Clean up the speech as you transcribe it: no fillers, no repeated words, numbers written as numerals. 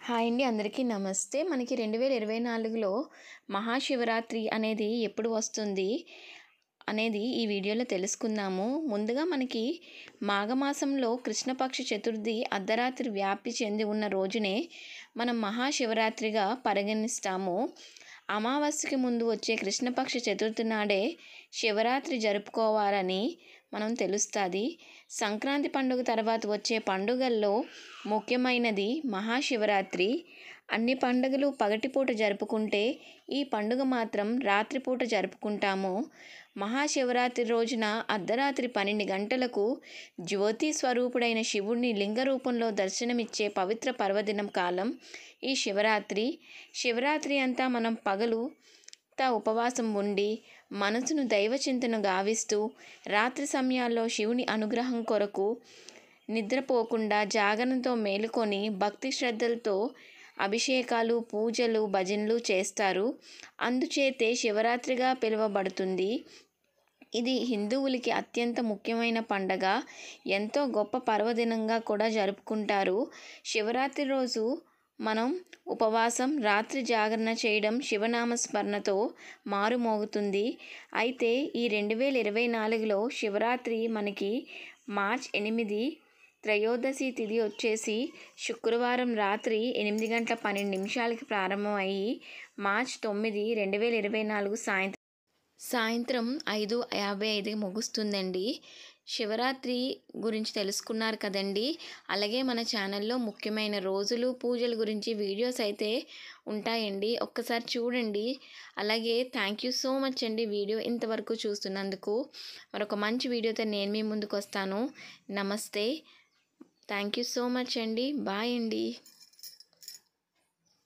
Hi అండి, అందరికీ నమస్తే. మనకి 2024లో మహాశివరాత్రి అనేది ఎప్పుడు వస్తుంది అనేది ఈ వీడియోలో తెలుసుకుందాము. ముందుగా మనకి మాఘమాసంలో కృష్ణపక్ష చతుర్థి అర్ధరాత్రి వ్యాప్తి చెంది ఉన్న రోజునే మనం మహాశివరాత్రిగా పరిగణిస్తాము. అమావాస్యకి ముందు వచ్చే కృష్ణపక్ష చతుర్థి నాడే శివరాత్రి జరుపుకోవాలని మనం తెలుస్తుంది. సంక్రాంతి పండుగ తర్వాత వచ్చే పండుగల్లో ముఖ్యమైనది మహాశివరాత్రి. అన్ని పండుగలు పగటిపూట జరుపుకుంటే ఈ పండుగ మాత్రం రాత్రిపూట జరుపుకుంటాము. మహాశివరాత్రి రోజున అర్ధరాత్రి 12 గంటలకు జ్యోతి స్వరూపుడైన శివుడిని లింగ రూపంలో దర్శనమిచ్చే పవిత్ర పర్వదినం కాలం ఈ శివరాత్రి. శివరాత్రి అంతా మనం పగలు ఉపవాసం ఉండి మనసును దైవచింతను గావిస్తూ రాత్రి సమయాల్లో శివుని అనుగ్రహం కొరకు నిద్రపోకుండా జాగరణతో మేలుకొని భక్తి శ్రద్ధలతో అభిషేకాలు, పూజలు, భజనలు చేస్తారు. అందుచేతే శివరాత్రిగా పిలువబడుతుంది. ఇది హిందువులకి అత్యంత ముఖ్యమైన పండగ. ఎంతో గొప్ప పర్వదినంగా కూడా జరుపుకుంటారు. శివరాత్రి రోజు మనం ఉపవాసం, రాత్రి జాగరణ చేయడం శివనామస్మరణతో మారుమోగుతుంది. అయితే ఈ 2024లో శివరాత్రి మనకి మార్చ్ 8 త్రయోదశి తిథి వచ్చేసి శుక్రవారం రాత్రి 8:12 ప్రారంభమయ్యి మార్చ్ 9, 2024 సాయంత్రం 5:55 ముగుస్తుందండి. శివరాత్రి గురించి తెలుసుకున్నారు కదండి. అలాగే మన ఛానల్లో ముఖ్యమైన రోజులు, పూజల గురించి వీడియోస్ అయితే ఉంటాయండి, ఒక్కసారి చూడండి. అలాగే థ్యాంక్ యూ సో మచ్ అండి వీడియో ఇంతవరకు చూస్తున్నందుకు. మరొక మంచి వీడియోతో నేను మీ ముందుకు వస్తాను. నమస్తే. థ్యాంక్ యూ సో మచ్ అండి. బాయ్ అండి.